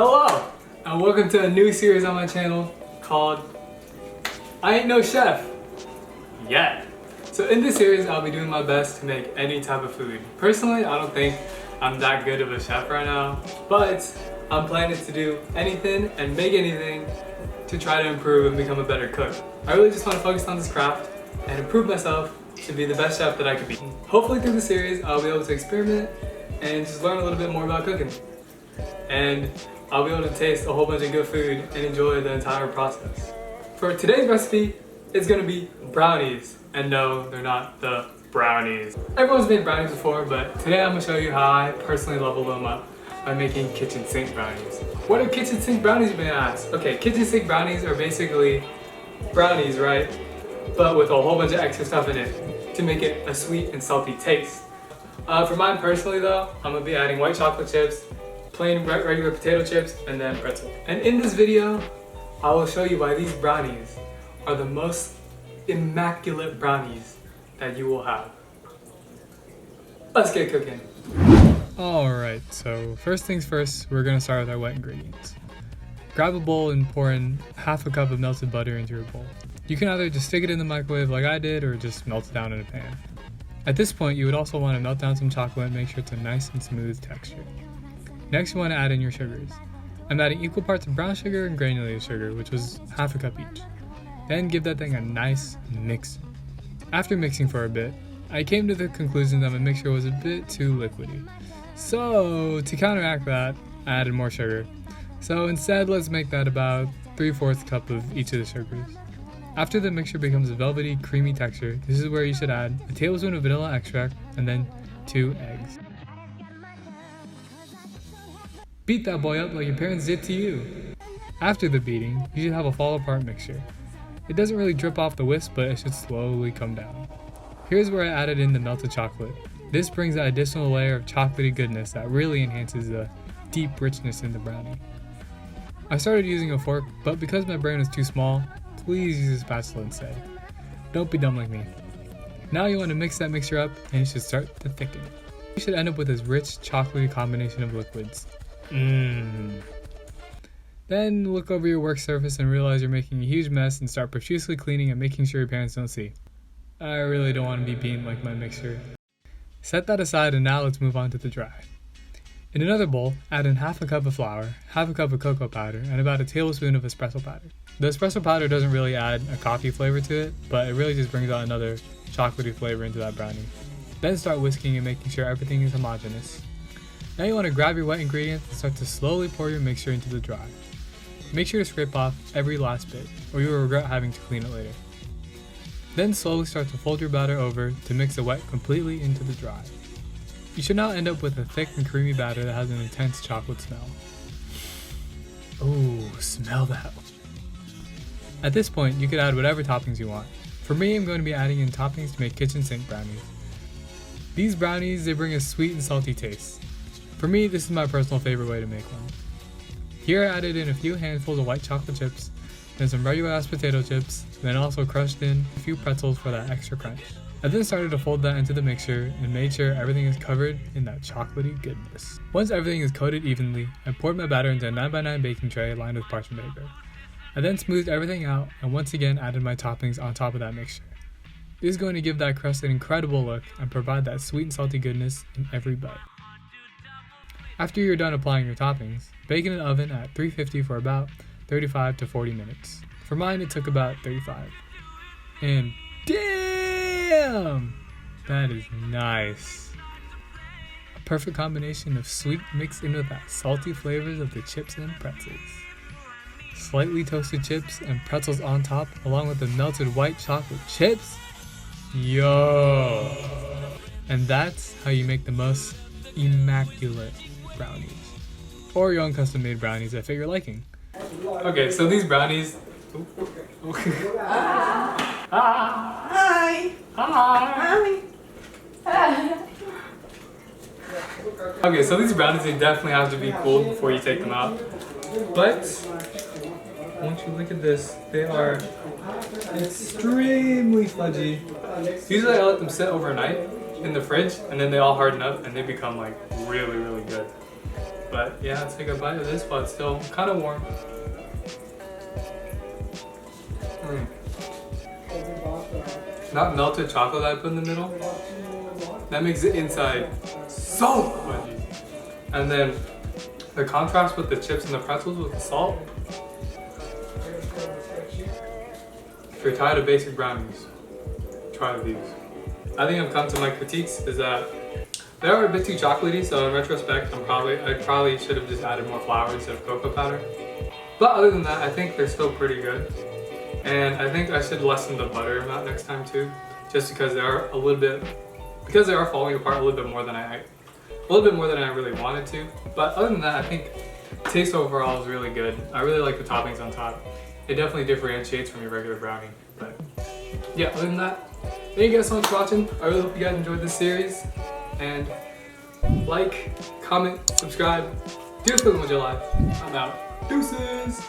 Hello, and welcome to a new series on my channel called I Ain't No Chef Yet. So in this series, I'll be doing my best to make any type of food. Personally, I don't think I'm that good of a chef right now, but I'm planning to do anything and make anything to try to improve and become a better cook. I really just want to focus on this craft and improve myself to be the best chef that I could be. Hopefully through the series, I'll be able to experiment and just learn a little bit more about cooking. And I'll be able to taste a whole bunch of good food and enjoy the entire process. For today's recipe, it's gonna be brownies. And no, they're not the brownies. Everyone's made brownies before, but today I'm gonna show you how I personally level them up by making kitchen sink brownies. What are kitchen sink brownies, you may ask? Okay, kitchen sink brownies are basically brownies, right? But with a whole bunch of extra stuff in it to make it a sweet and salty taste. For mine personally though, I'm gonna be adding white chocolate chips, plain regular potato chips, and then pretzel. And in this video, I will show you why these brownies are the most immaculate brownies that you will have. Let's get cooking. Alright, so first things first, we're gonna start with our wet ingredients. Grab a bowl and pour in half a cup of melted butter into your bowl. You can either just stick it in the microwave like I did, or just melt it down in a pan. At this point, you would also want to melt down some chocolate and make sure it's a nice and smooth texture. Next, you want to add in your sugars. I'm adding equal parts of brown sugar and granulated sugar, which was half a cup each. Then give that thing a nice mix. After mixing for a bit, I came to the conclusion that my mixture was a bit too liquidy. So, to counteract that, I added more sugar. So instead, let's make that about 3/4 cup of each of the sugars. After the mixture becomes a velvety, creamy texture, this is where you should add a tablespoon of vanilla extract and then 2 eggs. Beat that boy up like your parents did to you. After the beating, you should have a fall apart mixture. It doesn't really drip off the whisk, but it should slowly come down. Here's where I added in the melted chocolate. This brings that additional layer of chocolatey goodness that really enhances the deep richness in the brownie. I started using a fork, but because my brain was too small, please use a spatula instead. Don't be dumb like me. Now you want to mix that mixture up and it should start to thicken. You should end up with this rich, chocolatey combination of liquids. Then look over your work surface and realize you're making a huge mess and start profusely cleaning and making sure your parents don't see. I really don't want to be beaten like my mixture. Set that aside and now let's move on to the dry. In another bowl, add in half a cup of flour, half a cup of cocoa powder, and about a tablespoon of espresso powder. The espresso powder doesn't really add a coffee flavor to it, but it really just brings out another chocolatey flavor into that brownie. Then start whisking and making sure everything is homogeneous. Now you want to grab your wet ingredients and start to slowly pour your mixture into the dry. Make sure to scrape off every last bit, or you will regret having to clean it later. Then slowly start to fold your batter over to mix the wet completely into the dry. You should now end up with a thick and creamy batter that has an intense chocolate smell. Ooh, smell that. At this point, you could add whatever toppings you want. For me, I'm going to be adding in toppings to make kitchen sink brownies. These brownies, they bring a sweet and salty taste. For me, this is my personal favorite way to make one. Here I added in a few handfuls of white chocolate chips, then some regular ass potato chips, then also crushed in a few pretzels for that extra crunch. I then started to fold that into the mixture and made sure everything is covered in that chocolatey goodness. Once everything is coated evenly, I poured my batter into a 9x9 baking tray lined with parchment paper. I then smoothed everything out and once again added my toppings on top of that mixture. This is going to give that crust an incredible look and provide that sweet and salty goodness in every bite. After you're done applying your toppings, bake in an oven at 350 for about 35 to 40 minutes. For mine, it took about 35. And damn! That is nice. A perfect combination of sweet mixed in with that salty flavors of the chips and pretzels. Slightly toasted chips and pretzels on top, along with the melted white chocolate chips. Yo! And that's how you make the most immaculate brownies. Or your own custom made brownies that fit your liking. Okay, so these brownies... Hi! Hi! Okay, so these brownies, they definitely have to be cooled before you take them out. But, once you look at this, they are extremely fudgy. Usually I let them sit overnight in the fridge, and then they all harden up and they become like really, really good. But But yeah, let's take a bite of this while it's still kind of warm. That melted chocolate I put in the middle, that makes the inside so fudgy. And then the contrast with the chips and the pretzels with the salt. If you're tired of basic brownies, try these. I think I've come to my critiques is that they are a bit too chocolatey, so in retrospect, I probably should have just added more flour instead of cocoa powder. But other than that, I think they're still pretty good. And I think I should lessen the butter amount next time too, just because they are falling apart a little bit more than I really wanted to. But other than that, I think taste overall is really good. I really like the toppings on top. It definitely differentiates from your regular brownie. But yeah, other than that, thank you guys so much for watching. I really hope you guys enjoyed this series. And like, comment, subscribe, do something with your life. I'm out. Deuces!